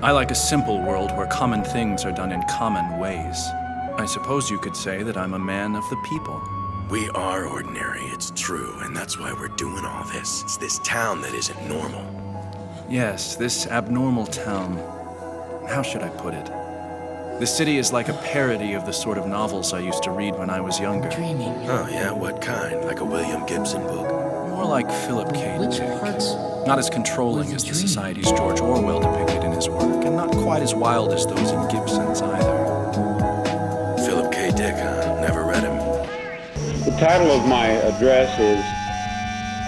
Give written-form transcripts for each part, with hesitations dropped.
I like a simple world where common things are done in common ways. I suppose you could say that I'm a man of the people. We are ordinary, it's true, and that's why we're doing all this. It's this town that isn't normal. Yes, this abnormal town. How should I put it? The city is like a parody of the sort of novels I used to read when I was younger. Dreaming. Oh yeah, what kind? Like a William Gibson book? More like Philip K. Which Dick. parts? Not as controlling as the societies George Orwell depicted in his work, and not quite as wild as those in Gibson's either. Philip K. Dick, huh? Never read him. The title of my address is,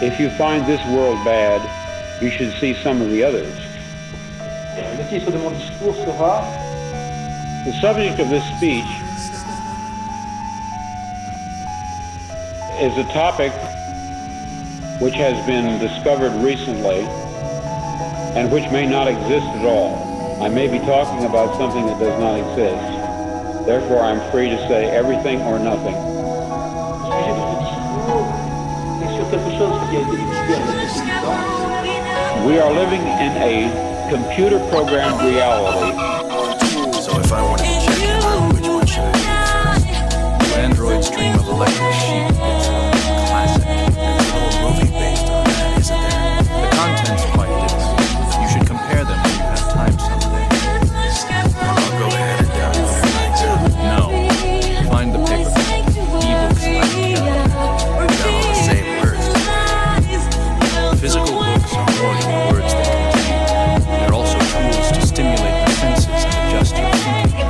If You Find This World Bad, You Should See Some of the Others. Le titre de mon discours sera The subject of this speech is a topic which has been discovered recently and which may not exist at all. I may be talking about something that does not exist. Therefore, I'm free to say everything or nothing. le sujet de ce discours est sur quelque chose qui a été découvert il y a quelque temps. We are living in a computer-programmed reality. So if I wanted to check it out, which one should I do first? Do androids dream of electric sheep? It's a classic. There's a whole movie based on that, isn't there? The content's quite different. You should compare them when you have time someday. I'll go ahead and download it right now. No. Find the paperback. E-books like Got all the same words. Physical books are more than the words they contain. They're also tools to stimulate the senses and adjust your thinking.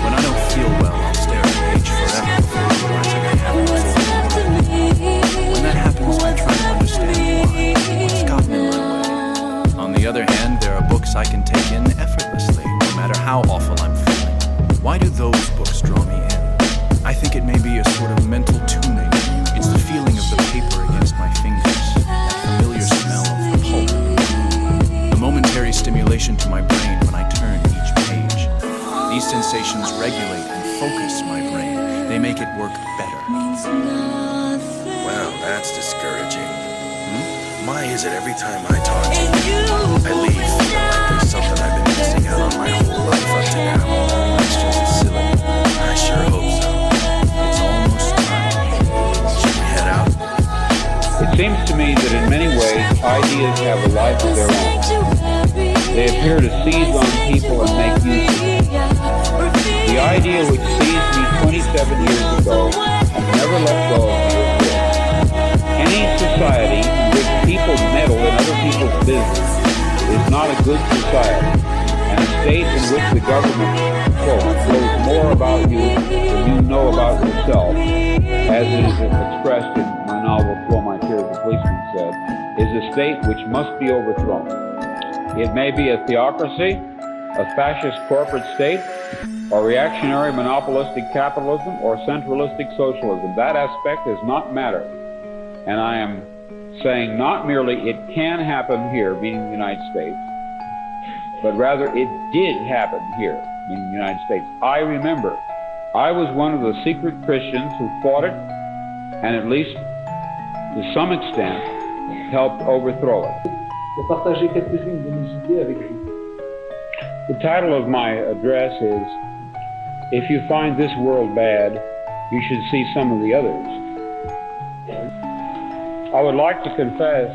When I don't feel well, I'll stare at a page forever before realizing I haven't absorbed. When that happens, I try to understand why, what's gotten in my way. On the other hand, there are books I can take in effortlessly, no matter how awful I'm feeling. Why do those books draw me in? I think it may be a sort of mental tuning. It's the feeling of the paper against my fingers, that familiar smell of pulp. A momentary stimulation to my brain when I turn each page. These sensations regulate and focus my brain. They make it work better. Wow, that's discouraging. Why is it every time I talk to you, I leave feeling like there's something I've been missing out on my whole life up to now? That's just silly. I sure hope so. It's almost time. Should we head out? It seems to me that in many ways, ideas have a life of their own. They appear to seize on people and make use of them. The idea which seized me 27 years ago and never let go of me was this. Any society in which people meddle in other people's business is not a good society, and a state in which the government knows more about you than you know about yourself, as it is expressed in my novel Flow My Tears, the policeman said, is a state which must be overthrown. It may be a theocracy, a fascist corporate state, or reactionary monopolistic capitalism, or centralistic socialism. That aspect does not matter. And I am saying not merely it can happen here, meaning the United States, but rather it did happen here, meaning the United States. I remember I was one of the secret Christians who fought it, and at least to some extent helped overthrow it. De partager quelques-unes de mes idées avec vous. The title of my address is, If You Find This World Bad, You Should See Some of the Others. I would like to confess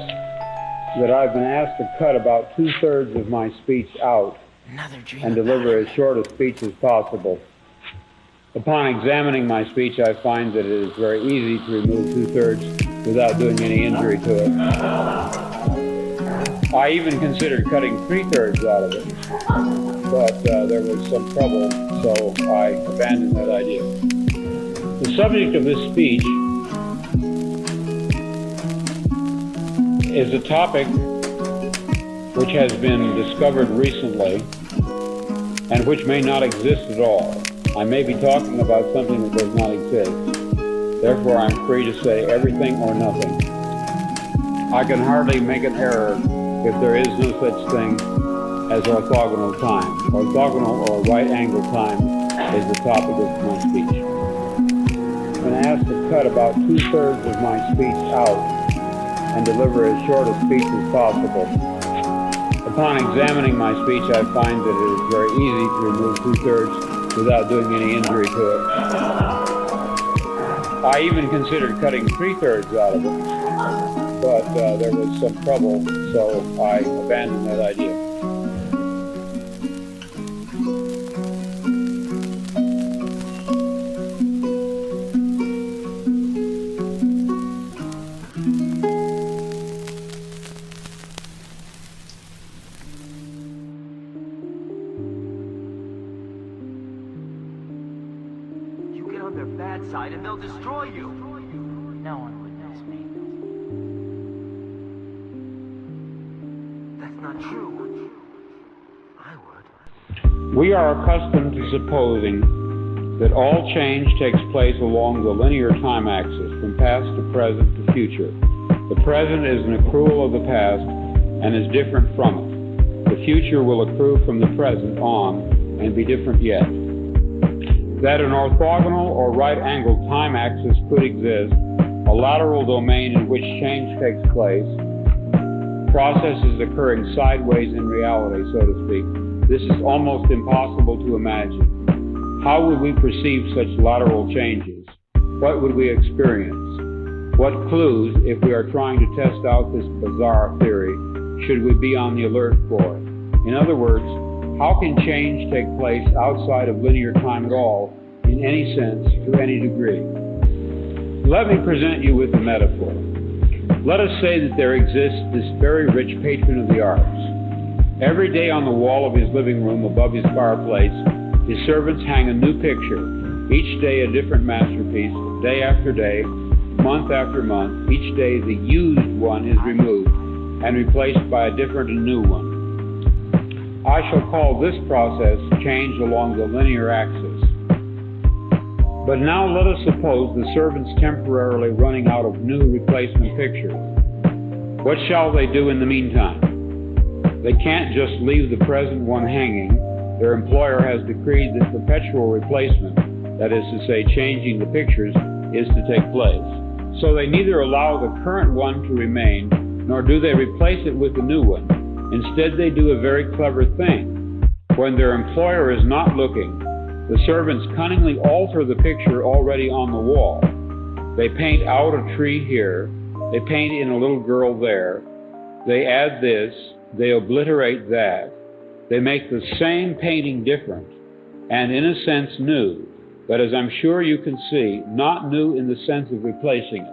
that I've been asked to cut about 2/3 of my speech out and deliver as short a speech as possible. Upon examining my speech, I find that it is very easy to remove 2/3 without doing any injury to it. I even considered cutting 3/3 out of it, but there was some trouble, so I abandoned that idea. The subject of this speech is a topic which has been discovered recently and which may not exist at all. I may be talking about something that does not exist. Therefore, I'm free to say everything or nothing. I can hardly make an error if there is no such thing as orthogonal time. Orthogonal or right-angle time is the topic of my speech. I've been asked to cut about 2/3 of my speech out and deliver as short a speech as possible. Upon examining my speech, I find that it is very easy to remove 2/3 without doing any injury to it. I even considered cutting 3/3 out of it, but there was some trouble, so I abandoned that idea. Their bad side and they'll destroy you. No one would miss me. That's not true. I would. We are accustomed to supposing that all change takes place along the linear time axis, from past to present to future. The present is an accrual of the past and is different from it. The future will accrue from the present on and be different yet. That an orthogonal or right-angled time axis could exist, a lateral domain in which change takes place, processes occurring sideways in reality, so to speak, this is almost impossible to imagine. How would we perceive such lateral changes? What would we experience? What clues, if we are trying to test out this bizarre theory, should we be on the alert for? In other words, how can change take place outside of linear time at all, in any sense, to any degree? Let me present you with a metaphor. Let us say that there exists this very rich patron of the arts. Every day on the wall of his living room above his fireplace, his servants hang a new picture, each day a different masterpiece, day after day, month after month. Each day the used one is removed and replaced by a different and new one. I shall call this process change along the linear axis. But now let us suppose the servants temporarily running out of new replacement pictures. What shall they do in the meantime? They can't just leave the present one hanging. Their employer has decreed that perpetual replacement, that is to say, changing the pictures, is to take place. So they neither allow the current one to remain, nor do they replace it with a new one. Instead, they do a very clever thing. When their employer is not looking, the servants cunningly alter the picture already on the wall. They paint out a tree here, they paint in a little girl there, they add this, they obliterate that, they make the same painting different, and in a sense new, but as I'm sure you can see, not new in the sense of replacing it.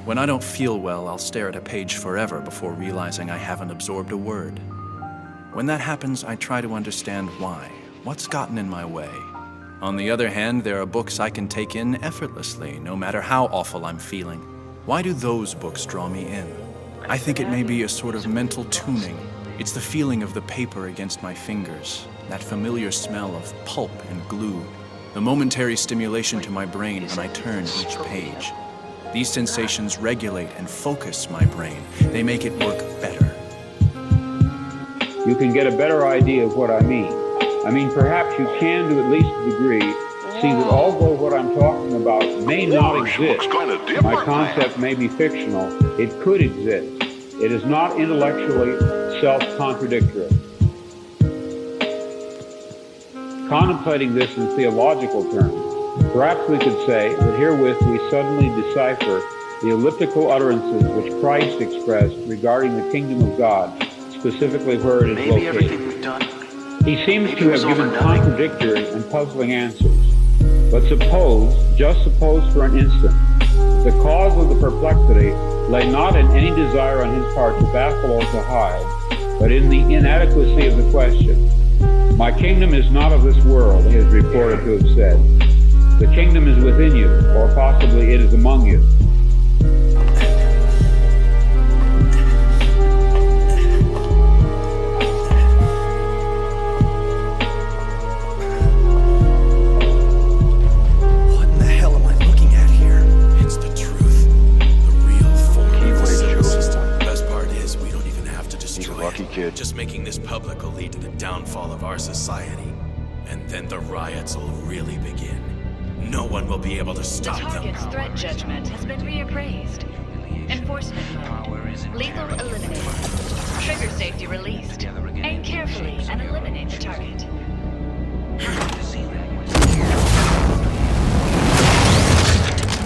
When I don't feel well, I'll stare at a page forever before realizing I haven't absorbed a word. When that happens, I try to understand why. What's gotten in my way? On the other hand, there are books I can take in effortlessly, no matter how awful I'm feeling. Why do those books draw me in? I think it may be a sort of mental tuning. It's the feeling of the paper against my fingers, that familiar smell of pulp and glue, the momentary stimulation to my brain when I turn each page. These sensations regulate and focus my brain. They make it work better. You can get a better idea of what I mean. Perhaps you can, to at least a degree, see that although what I'm talking about may not exist, my concept may be fictional, it could exist. It is not intellectually self-contradictory. Contemplating this in theological terms, perhaps we could say that herewith we suddenly decipher the elliptical utterances which Christ expressed regarding the kingdom of God, specifically where it is Maybe everything located. we've done. He seems Maybe to it was have given all for nothing. contradictory and puzzling answers. But suppose, just suppose for an instant, the cause of the perplexity lay not in any desire on his part to baffle or to hide, but in the inadequacy of the question. My kingdom is not of this world, he is reported to have said. The kingdom is within you, or possibly it is among you. What in the hell am I looking at here? It's the truth. The real form of the solar system. The best part is we don't even have to destroy lucky it. kid. Just making this public will lead to the downfall of our society. And then the riots will really begin. No one will be able to The stop them. target's threat judgment has been reappraised. Enforcement mode. Lethal eliminated. Trigger safety released. Aim carefully and eliminate the target.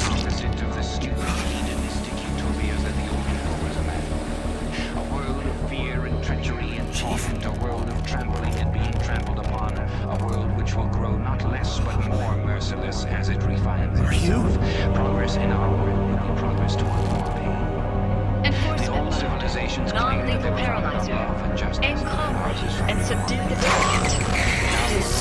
Opposite of the stupid hedonistic utopias that the old people recommend. A world of fear and treachery and torment, a world of trampling and being trampled upon, a world which will grow not less but more merciless as it refines itself. Progress in our world will be progress toward more pain. Enforcement mode. Civilizations claim that they Non-lethal will find paralyzer. love and justice. Aim calmly and subdue the target.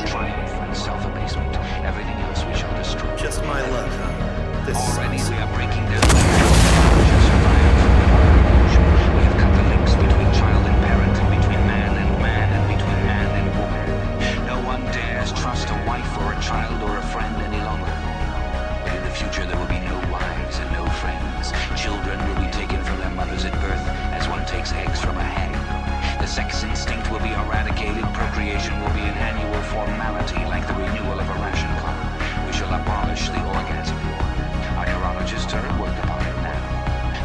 Triumph and self-abasement. Everything else we shall destroy. Just my luck, huh? This Already sucks. we are breaking down the barriers which have survived from the war revolution. We have cut the links between child and parent, and between man, and between man and woman. No one dares trust a wife or a child or a friend any longer. But in the future there will be no wives and no friends. Children will be taken from their mothers at birth as one takes eggs from a hen. The sex instinct will be eradicated. Procreation will be an annual formality like the renewal of a ration card. We shall abolish the orgasm war. Our neurologists are at work upon it now.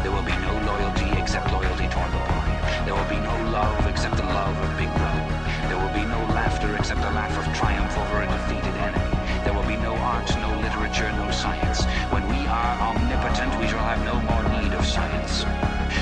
There will be no loyalty except loyalty toward the boy. There will be no love except the love of Big Brother. There will be no laughter except the laugh of triumph over a defeated enemy. There will be no art, no literature, no science. When we are omnipotent, we shall have no more need of science.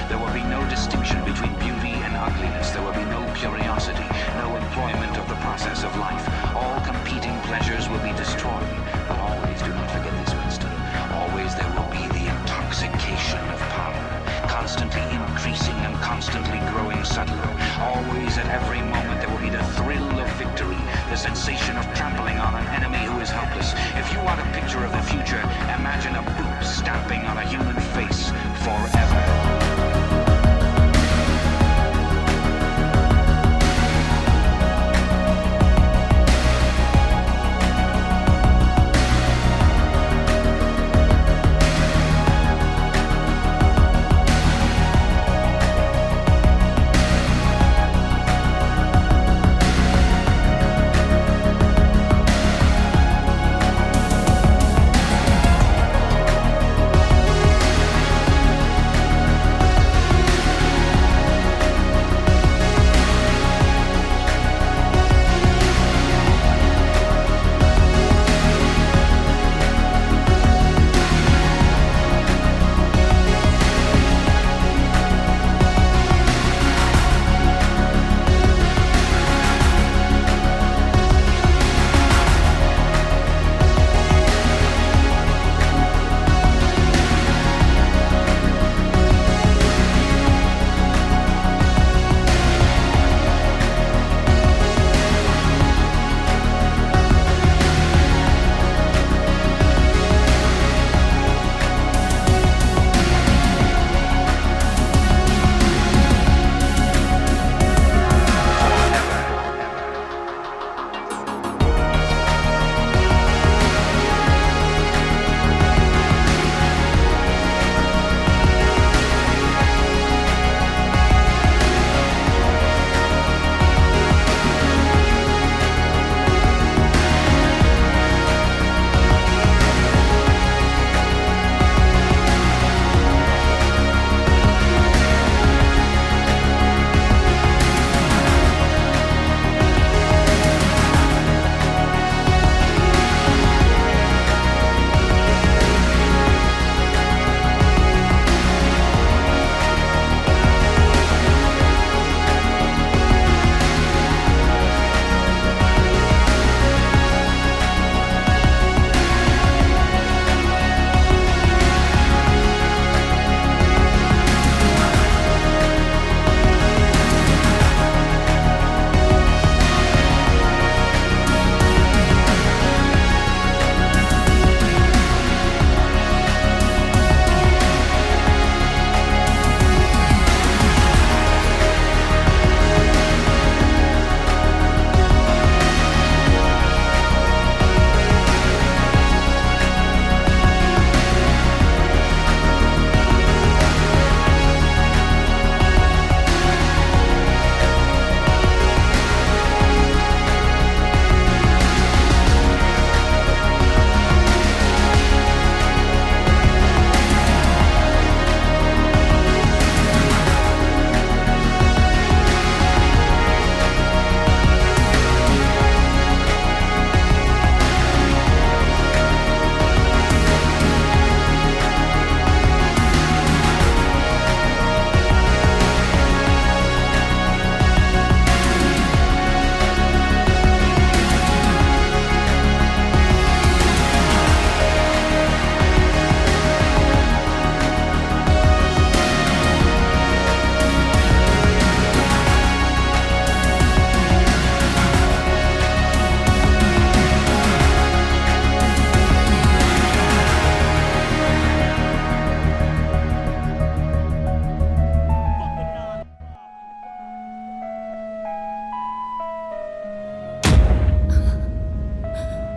There will be no distinction between beauty and ugliness. There will be no curiosity, no employment of the process of life. All competing pleasures will be destroyed. But always, do not forget this, Winston, always there will be the intoxication of power, constantly increasing and constantly growing subtler. Always, at every moment, there will be the thrill of victory, the sensation of trampling on an enemy who is helpless. If you want a picture of the future, imagine a boot stamping on a human face forever.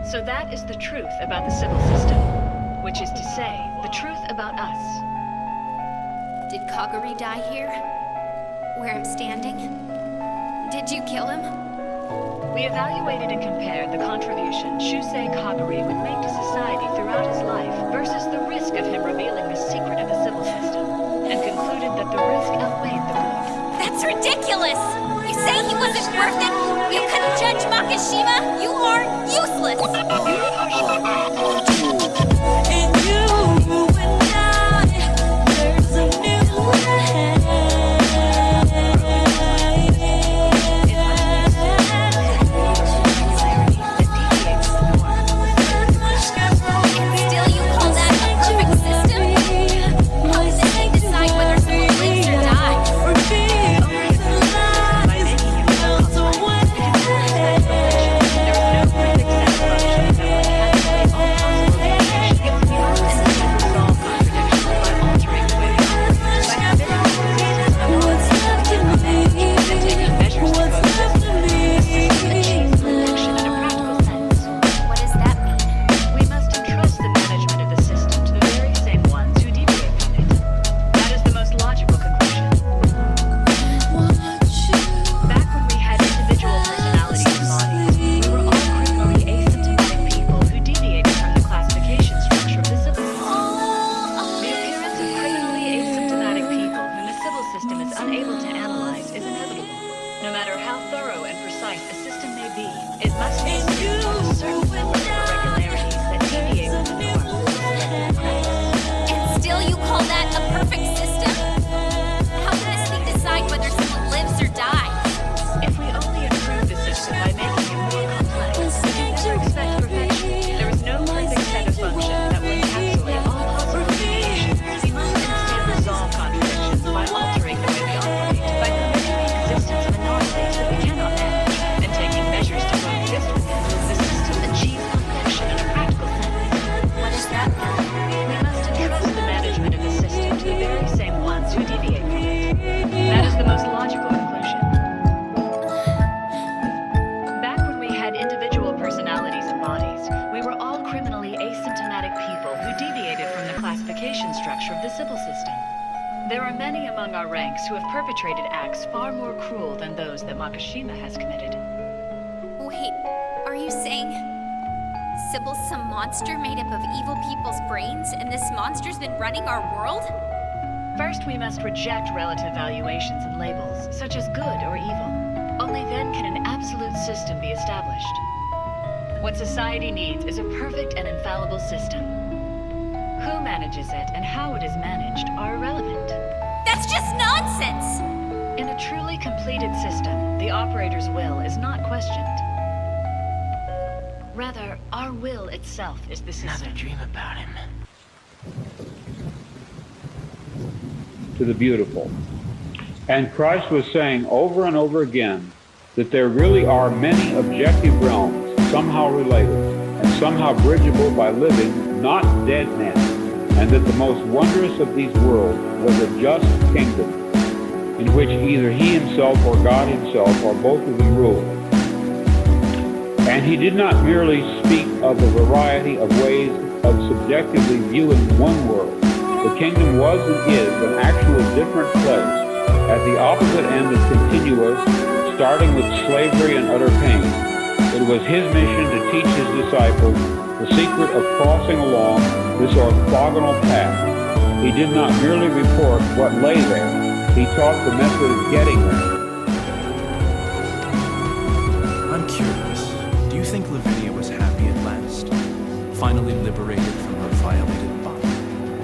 So that is the truth about the civil system, which is to say, the truth about us. Did Kagari die here? Where I'm standing? Did you kill him? We evaluated and compared the contribution Shusei Kagari would make to society throughout his life versus the risk of him revealing the secret of the civil system, and concluded that the risk outweighed the reward. That's ridiculous! You say he wasn't worth it? You couldn't judge Makishima? You are useless! You're partially right. And you and I, there's a new way. Who have perpetrated acts far more cruel than those that Makishima has committed. Wait, are you saying Sybil's some monster made up of evil people's brains, and this monster's been running our world? First, we must reject relative valuations and labels, such as good or evil. Only then can an absolute system be established. What society needs is a perfect and infallible system. Who manages it and how it is managed are irrelevant. That's just nonsense! In a truly completed system, the operator's will is not questioned. Rather, our will itself is the system. Another dream about him. To the beautiful. And Christ was saying over and over again that there really are many objective realms somehow related and somehow bridgeable by living, not dead men, and that the most wondrous of these worlds was a just kingdom in which either he himself or God himself or both of them ruled. And he did not merely speak of a variety of ways of subjectively viewing one world. The kingdom was and is an actual different place at the opposite end of continuous, starting with slavery and utter pain. It was his mission to teach his disciples the secret of crossing along this orthogonal path. He did not merely report what lay there. He taught the method of getting there. I'm curious. Do you think Lavinia was happy at last? Finally liberated from her violated body?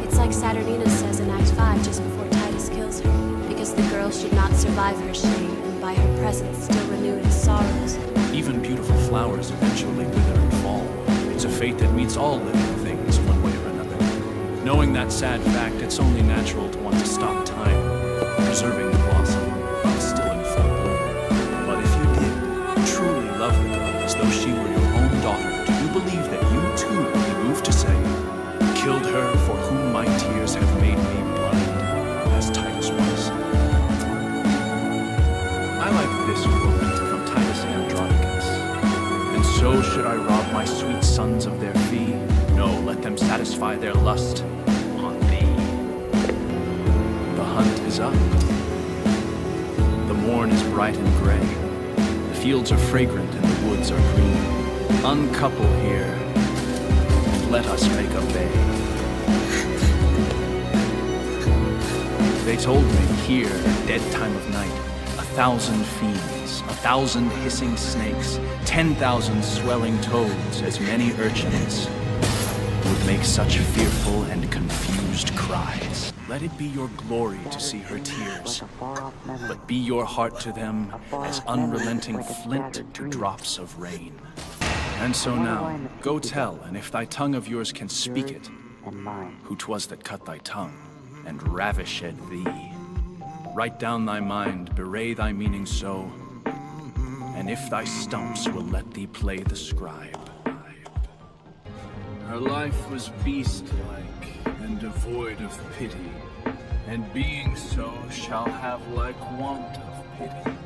It's like Saturninus says in Act 5 just before Titus kills her, because the girl should not survive her shame, and by her presence still renew its sorrows. Even beautiful flowers eventually wither and fall. It's a fate that meets all living things one way or another. Knowing that sad fact, it's only natural to want to stop time, preserving the blossom while still in full bloom. But if you did truly love the girl as though she were your own daughter, do you believe that you too would be moved to say, "Killed her for whom my tears have made me blind," as Titus was? I like this quote from Titus Andronicus. And so So should I rob my sweet sons of their fee? No, let them satisfy their lust on thee. The hunt is up. The morn is bright and gray. The fields are fragrant and the woods are green. Uncouple here, and let us make a bay. They told me here, at dead time of night, 1,000 fiends, 1,000 hissing snakes, 10,000 swelling toads, as many urchins would make such fearful and confused cries. Let it be your glory to see her tears, but be your heart to them as unrelenting flint to drops of rain. And so now, go tell, and if thy tongue of yours can speak it, who 'twas that cut thy tongue and ravished thee. Write down thy mind, bewray thy meaning so, and if thy stumps will let thee play the scribe. Her life was beast-like and devoid of pity, and being so shall have like want of pity.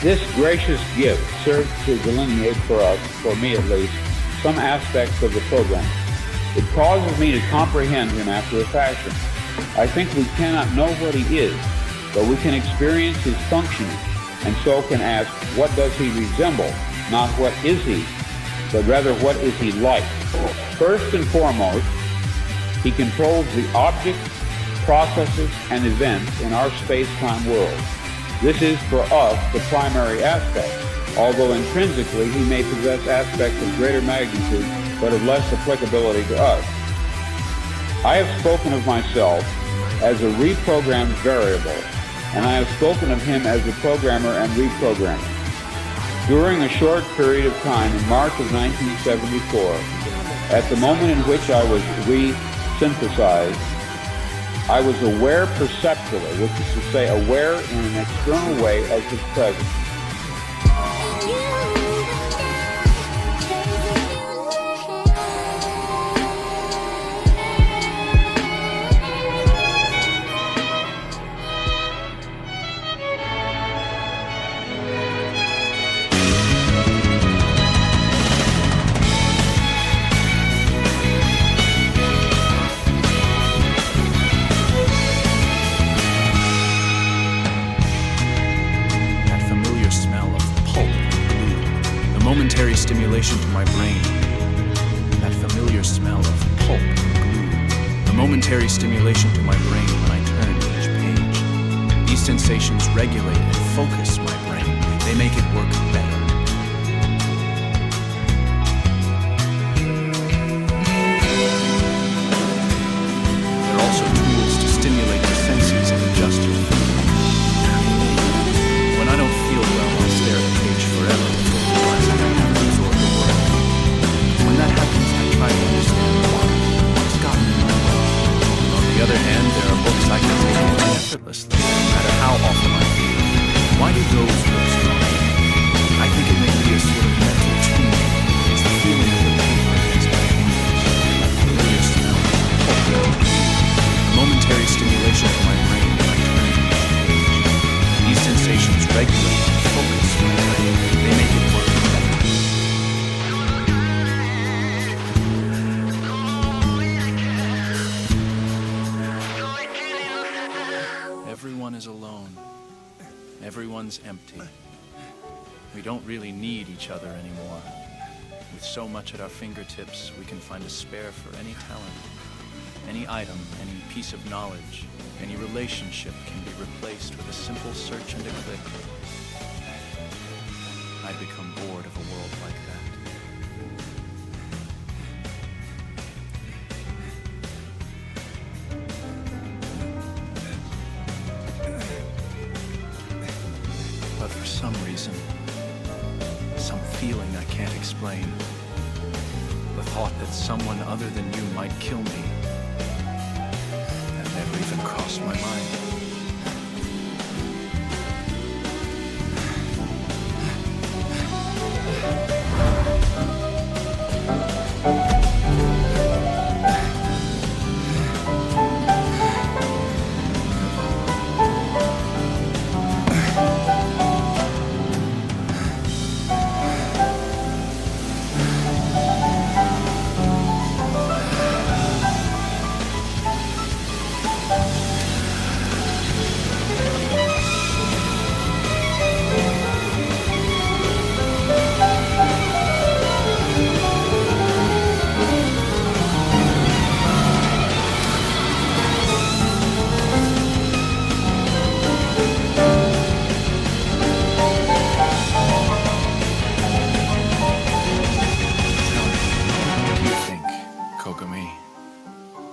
This gracious gift serves to delineate for us, for me at least, some aspects of the program. It causes me to comprehend him after a fashion. I think we cannot know what he is, but we can experience his functioning, and so can ask, what does he resemble? Not what is he, but rather what is he like? First and foremost, he controls the objects, processes, and events in our space-time world. This is, for us, the primary aspect, although intrinsically he may possess aspects of greater magnitude, but of less applicability to us. I have spoken of myself as a reprogrammed variable, and I have spoken of him as a programmer and reprogrammer. During a short period of time in March of 1974, at the moment in which I was re-synthesized, I was aware perceptually, which is to say aware in an external way of his presence. Momentary stimulation to my brain. That familiar smell of pulp and glue. The momentary stimulation to my brain when I turn each page. These sensations regulate and focus my brain. They make it work better. They're also tools to stimulate the senses and adjust your thinking. When I don't feel well, I'll stare at a page forever. When that happens, I try to understand what's gotten in my way. On the other hand, there are books I can take effortlessly, no matter how awful I feel. Why do those books draw me? I think it may be a sort of mental tune. It's the feeling of the paper against my fingers, that familiar smell of pulp, the momentary stimulation of my brain when I turn to each page. These sensations regulate and focus my brain. They make it work better. Everyone is alone. Everyone's empty. We don't really need each other anymore. With so much at our fingertips, we can find a spare for any talent. Any item, any piece of knowledge, any relationship can be replaced with a simple search and a click. I'd become bored of a world like that. But for some reason, some feeling I can't explain, the thought that someone other than you might kill me, that never even crossed my mind.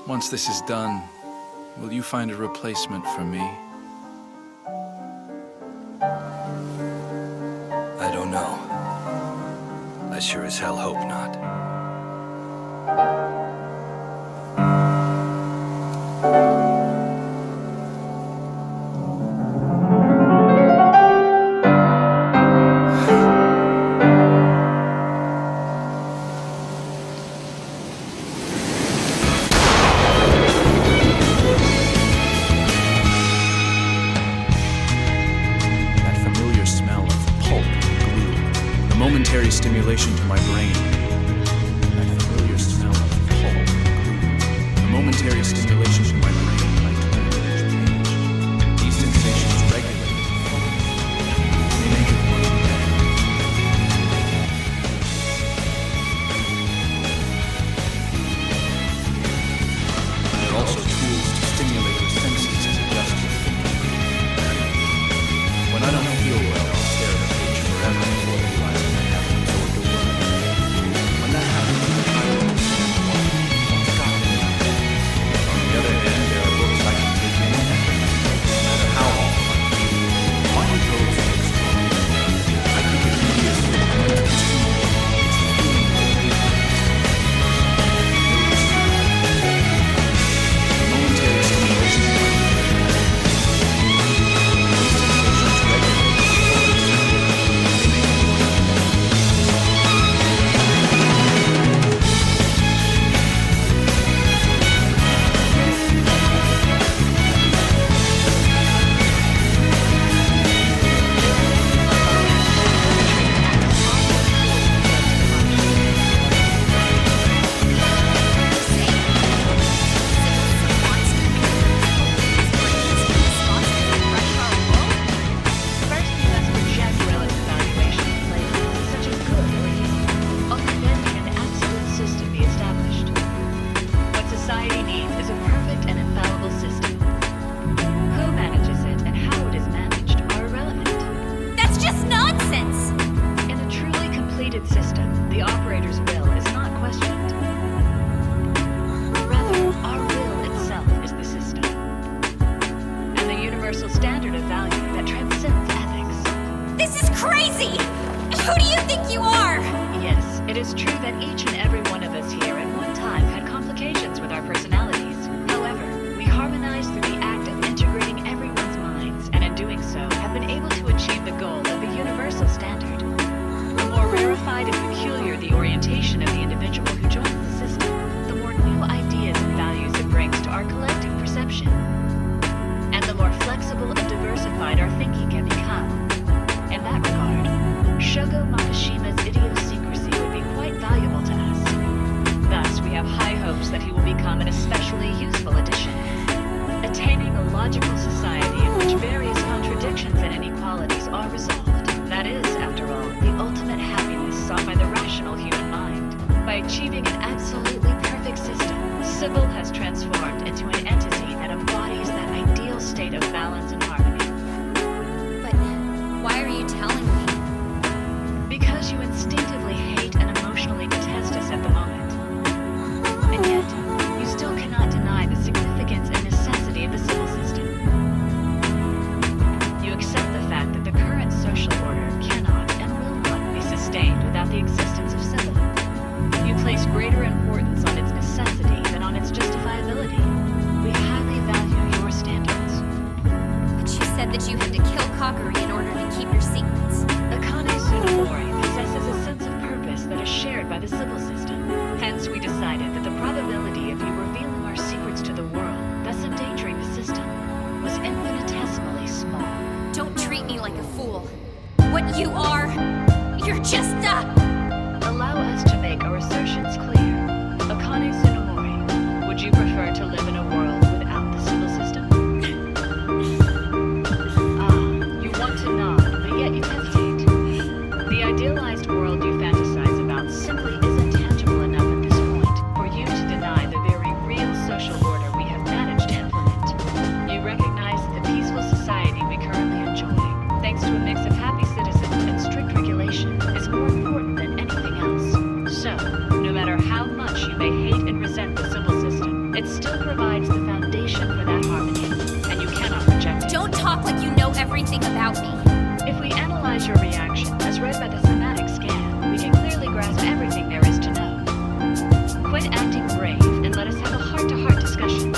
Once this is done, will you find a replacement for me? I don't know. I sure as hell hope not. Momentary stimulation to my brain. That familiar smell of pulp, glue. The momentary stimulation to my brain when I turn to each page. These sensations regulate and focus. They make it work better. They're also tools to stimulate your senses and adjust your thinking. When I don't feel well, I'll stare at a page forever before realizing I haven't absorbed a word. When that happens, I try to understand why. What's got me. hopes that he will become an especially useful addition. Attaining a logical society in which various contradictions and inequalities are resolved. That is, after all, the ultimate happiness sought by the rational human mind. By achieving an absolutely perfect system, Sybil has transformed into an entity that embodies that ideal state of balance and harmony. But why are you telling me? Because you instinctively hate and emotionally detest us at the moment. And yet, you still cannot deny the significance and necessity of the civil system. You accept the fact that the current social order cannot and will not be sustained without the existence of civil. You place greater importance on its necessity than on its justifiability. We highly value your standards. But you said that you had to kill Cockery in order to keep your secrets. Akane Tsunemori possesses a sense of purpose that is shared by the civil system. Hence, we decided that the probability of you revealing our secrets to the world, thus endangering the system, was infinitesimally small. Don't treat me like a fool. What you are, you're just Allow us to make our assertions clear. Akane Tsunemori, would you prefer to live in a world without the civil system? You want to nod, but yet you hesitate. The idealized world you fantasize about simply isn't tangible enough at this point for you to deny the very real social order we have managed to implement. You recognize that the peaceful society we currently enjoy, thanks to a mix of happy citizens and strict regulation, is more important than anything else. So, no matter how much you may hate and resent the civil system, it still provides the foundation for that harmony, and you cannot reject it. Don't talk like you know everything about me. If we analyze your reaction, as read by the somatic scan, we can clearly grasp everything there is to know. Quit acting brave and let us have a heart-to-heart discussion.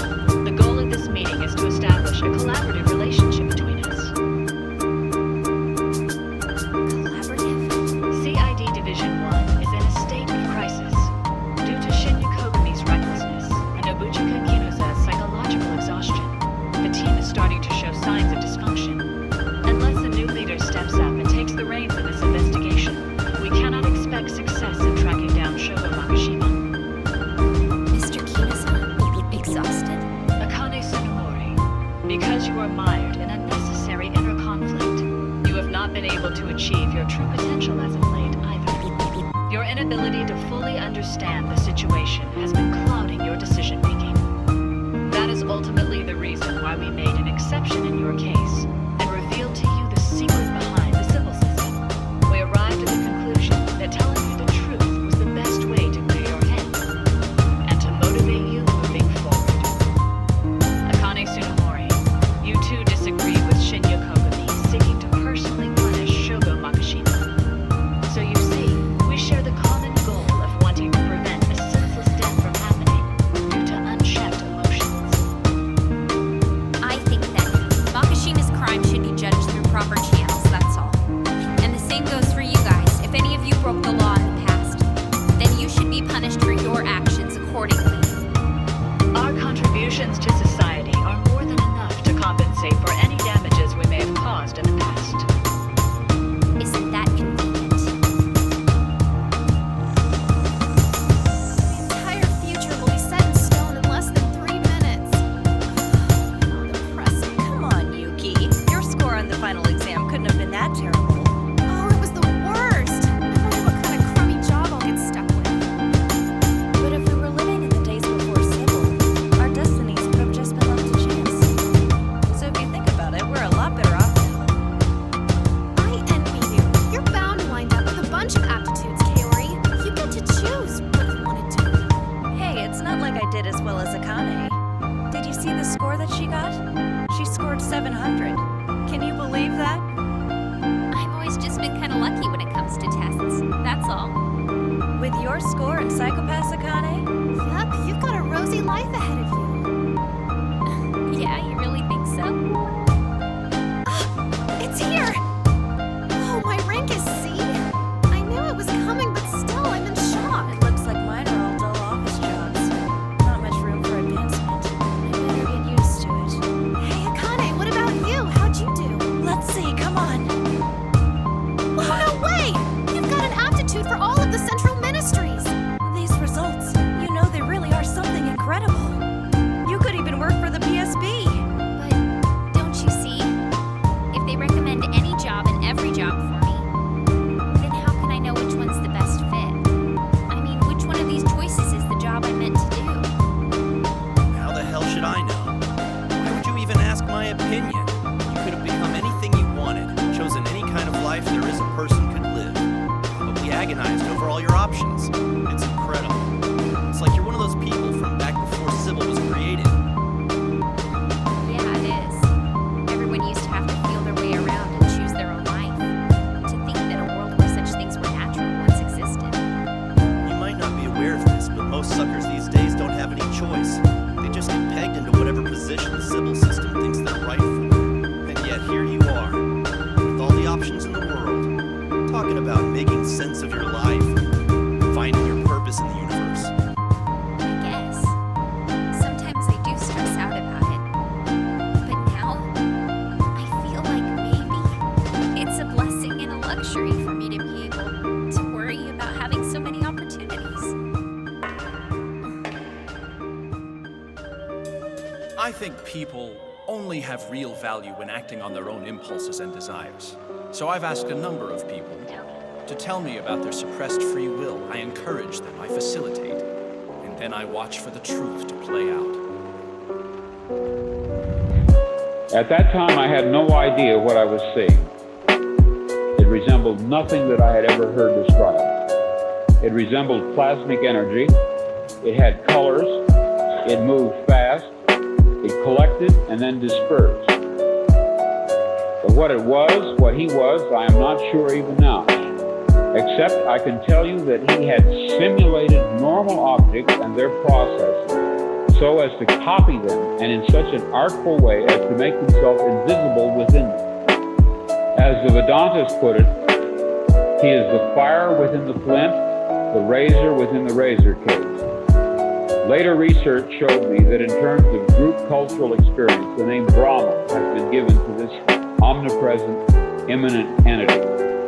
The goal of this meeting is to establish a collaborative relationship between us. Collaborative? CID Division 1 is in a state of crisis. Due to Shinya Kogami's recklessness and Nobuchika Kinoza's psychological exhaustion, the team is starting to show signs of dysfunction. Unless a new leader steps up and takes the reins in this investigation, we cannot expect success in tracking down Shogo Makishima. Mr. Kinoza, exhausted? Akane Tsunemori, because you are mired in unnecessary inner conflict, you have not been able to achieve your true potential as of late either. Your inability to fully understand the situation has been clouding your decision-making. That is ultimately the reason why we made an exception in your case and revealed to you the secret behind the civil system. We arrived at the conclusion that telling you the truth was the best way to clear your head and to motivate you moving forward. Akane Tsunemori, you too disagreed with Shinya Kogami seeking to personally punish Shogo Makishima. So you see, we share the common goal of wanting to prevent a senseless death from happening due to unchecked emotions. I think that Makishima's crime should be judged through proper channels, that's all. And the same goes for you guys. If any of you broke the law in the past, then you should be punished for your actions accordingly. Our contributions to society are more than enough to compensate for any damages we may have caused in the past. Isn't that convenient? The entire future will be set in stone in less than 3 minutes. How depressing. Come on, Yuki. Your score on the final exam couldn't have been that terrible. Oh, it was the worst. I wonder what kind of crummy job I'll get stuck with. But if we were living in the days before Sybil, our destinies would have just been left to chance. So if you think about it, we're a lot better off now. I envy you. You're bound to wind up with a bunch of aptitudes, Kaori. You get to choose what you want to do. Hey, it's not like I did as well as Akane. Did you see the score that she got? She scored 700. Can you believe that? I've always just been kind of lucky when it comes to tests, that's all. With your score in Psychopaths, Akane? Yup, you've got a rosy life ahead of you. Yeah, you really think so? It's here! Oh, my rank is C? I knew it was coming, but still, I'm in shock. It looks like mine are all dull office jobs. Not much room for advancement. I better get used to it. Hey, Akane, what about you? How'd you do? Let's see, come on. Oh, no way! You've got an aptitude for all of the central ministries. These results, you know they really are something. position the civil system thinks they're right for. And yet here you are, with all the options in the world, talking about making sense of your life, finding your purpose in the universe. I guess. Sometimes I do stress out about it. But now, I feel like maybe it's a blessing and a luxury for me to be able to worry about having so many opportunities. I think people only have real value when acting on their own impulses and desires. So I've asked a number of people to tell me about their suppressed free will. I encourage them, I facilitate, and then I watch for the truth to play out. At that time, I had no idea what I was seeing. It resembled nothing that I had ever heard described. It resembled plasmic energy. It had colors. It moved fast. It collected and then dispersed. But what it was, what he was, I am not sure even now. Except I can tell you that he had simulated normal objects and their processes so as to copy them, and in such an artful way as to make himself invisible within them. As the Vedantas put it, he is the fire within the flint, the razor within the razor case. Later research showed me that in terms of group cultural experience, the name Brahman has been given to this omnipresent, immanent entity.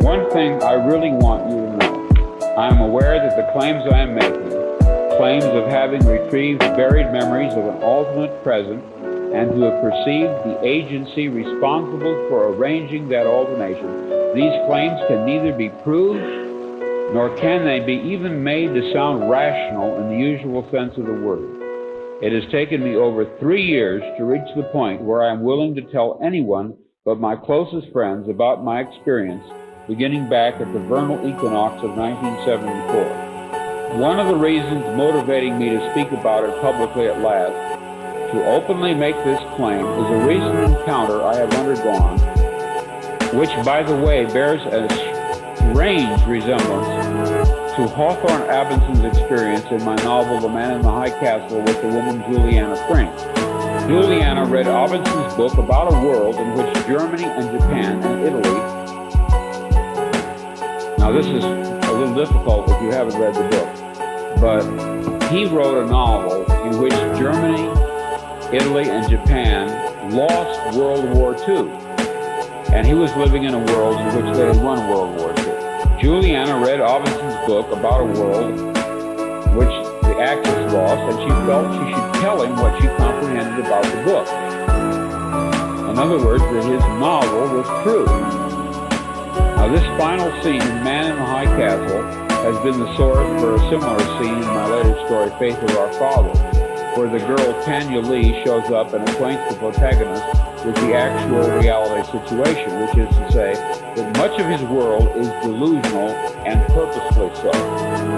One thing I really want you to know. I am aware that the claims I am making, claims of having retrieved buried memories of an alternate present and to have perceived the agency responsible for arranging that alternation, these claims can neither be proved nor can they be even made to sound rational in the usual sense of the word. It has taken me over 3 years to reach the point where I am willing to tell anyone but my closest friends about my experience beginning back at the vernal equinox of 1974. One of the reasons motivating me to speak about it publicly at last, to openly make this claim, is a recent encounter I have undergone, which, by the way, bears a strange resemblance to Hawthorne Abinson's experience in my novel The Man in the High Castle with the woman Juliana Frink. Juliana read Abinson's book about a world in which Germany and Japan and Italy. Now this is a little difficult if you haven't read the book, but he wrote a novel in which Germany, Italy, and Japan lost World War II. And he was living in a world in which they had won World War II. Juliana read Abinson's book about a world which the actress lost, and she felt she should tell him what she comprehended about the book. In other words, that his novel was true. Now, this final scene in Man in the High Castle has been the source for a similar scene in my later story, Faith of Our Father, where the girl Tanya Lee shows up and acquaints the protagonist with the actual reality situation, which is to say that much of his world is delusional and purposefully so.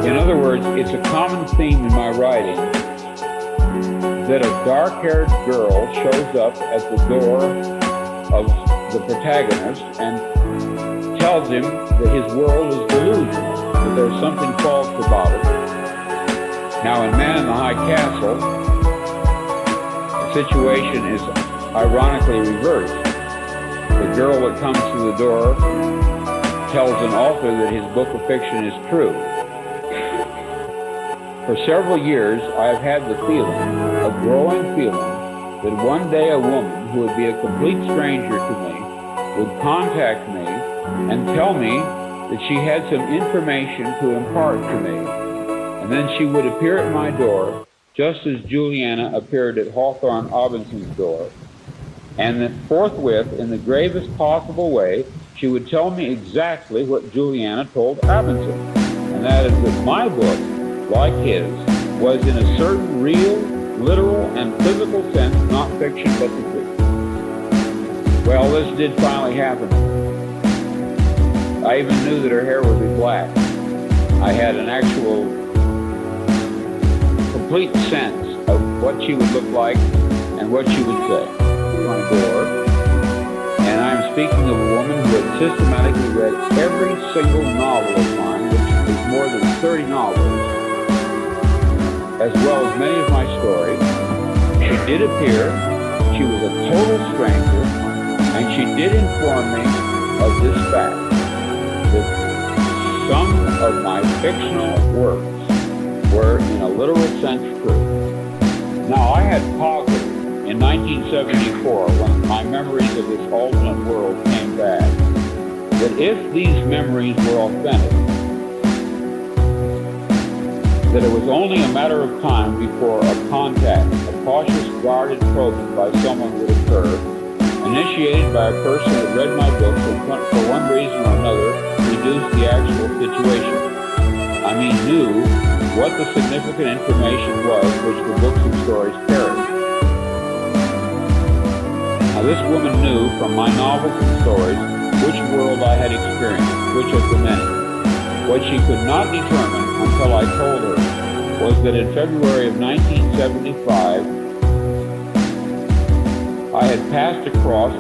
In other words, it's a common theme in my writing that a dark-haired girl shows up at the door of the protagonist and tells him that his world is delusional, that there's something false about it. Now, in Man in the High Castle, the situation is ironically reversed. The girl that comes to the door tells an author that his book of fiction is true. For several years, I have had the feeling, a growing feeling, that one day a woman who would be a complete stranger to me would contact me and tell me that she had some information to impart to me. And then she would appear at my door, just as Juliana appeared at Hawthorne Abinson's door. And that forthwith, in the gravest possible way, she would tell me exactly what Juliana told Abinson. And that is that my book, like his, was in a certain real, literal, and physical sense not fiction but the truth. Well, this did finally happen. I even knew that her hair would be black. I had an actual complete sense of what she would look like and what she would say. My door, and I am speaking of a woman who had systematically read every single novel of mine, which is more than 30 novels, as well as many of my stories. She did appear she was a total stranger, and she did inform me of this fact, that some of my fictional works were, in a literal sense, true. Now, I had posited in 1974, when my memories of this alternate world came back, that if these memories were authentic, that it was only a matter of time before a contact, a cautious, guarded probing by someone would occur, initiated by a person that read my books and for one reason or another reduced the actual situation. I mean, knew what the significant information was which the books and stories carried. Now, this woman knew from my novels and stories which world I had experienced, which of the many. What she could not determine until I told her was that in February of 1975, I had passed across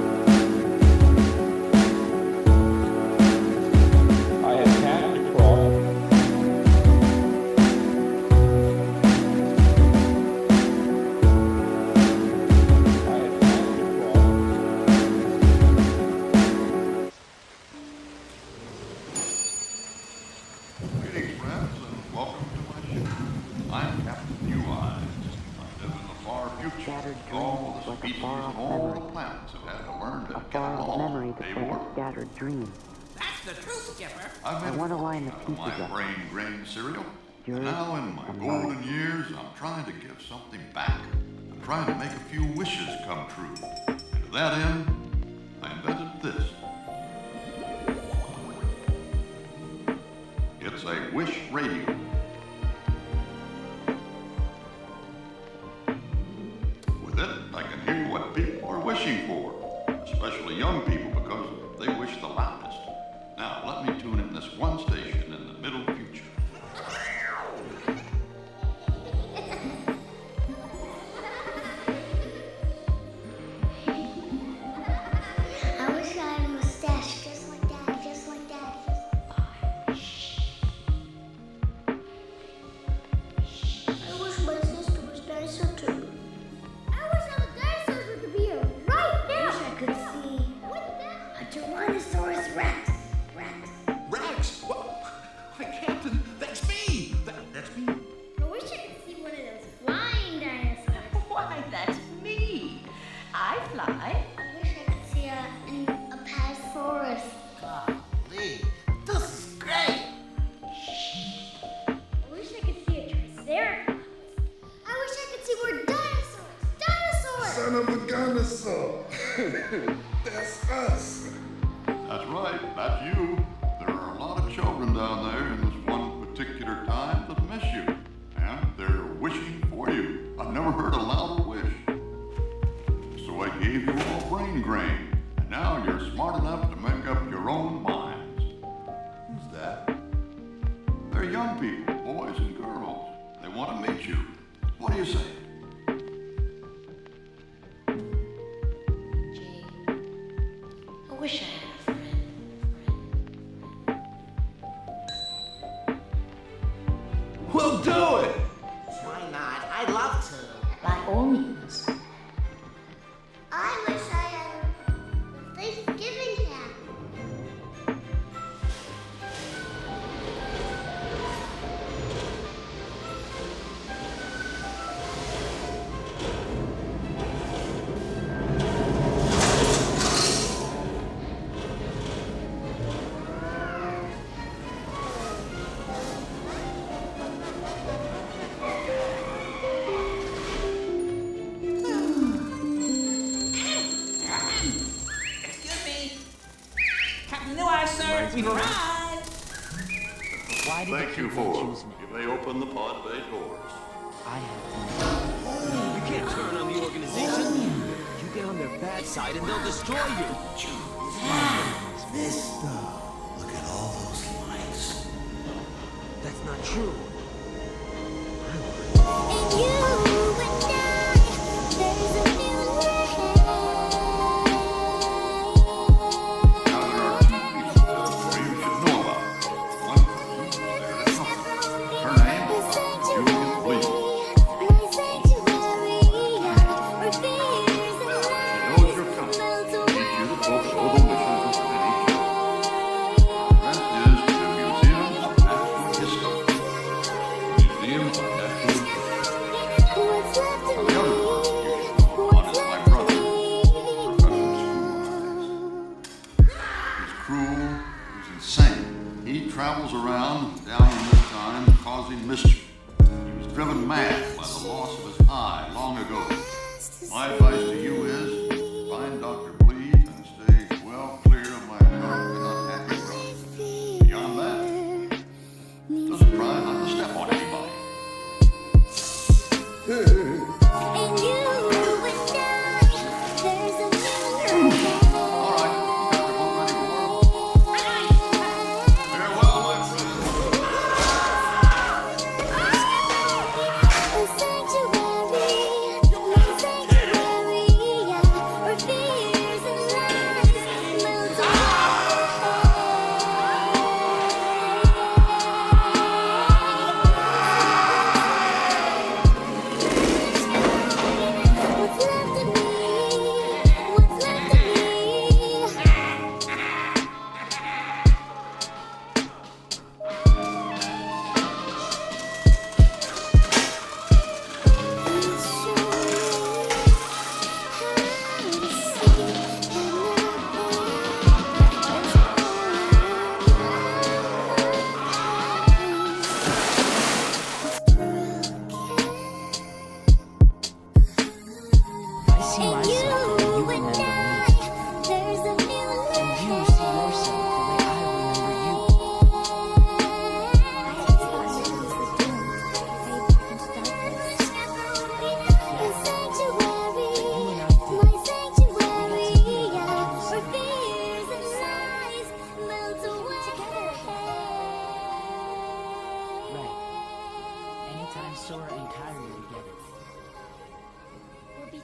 dream. That's the truth, Skipper. I want to line the pieces my up. brain grain cereal. And now in my golden years, I'm trying to give something back. I'm trying to make a few wishes come true. And to that end, I invented this. It's a wish radio. With it, I can hear what people are wishing for, especially young people, because they wish the loudest. Now, let me tune in this one station in the middle future. I wish I had a mustache just like Daddy, just like Daddy. I wish my sister was nicer too. I wish all the dinosaurs would be here right now. I wish I could see a Tyrannosaurus Rex. Rex? What? Why, Captain, that's me! That's me. I wish I could see one of those flying dinosaurs. Why, that's me. I fly. I wish I could see a Apatosaurus. Golly, this is great. I wish I could see a Triceratops. I wish I could see more dinosaurs. Dinosaurs! Son of a dinosaur. That's us. That's right, that's you. There are a lot of children down there in this one particular time that miss you. And they're wishing for you. I've never heard a louder wish. So I gave you all brain grain. And now you're smart enough to make up your own minds. Who's that? They're young people, boys and girls. They want to meet you. What do you say? I wish I had a friend. We'll do it. Why not? I'd love to. By all means. I wish I had a Thanksgiving hat. Excuse me. Captain New Eye, sir. We tried. Why did Thank you they for. choose me? You may open the pod bay doors. I have You can't turn on the organization. You get on their bad side and they'll destroy you. This stuff. Look at all those lights. That's not true. And you and I, there's a new Now there are two people you should know about. One person is there to help you. Her name is Julian Lee. my sanctuary, where fears and die long ago. My advice to you is find Dr. Bleed and stay well clear of my dark and unhappy brother. Beyond that, just try not to step on anybody.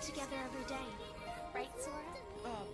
Together every day, right, Sora?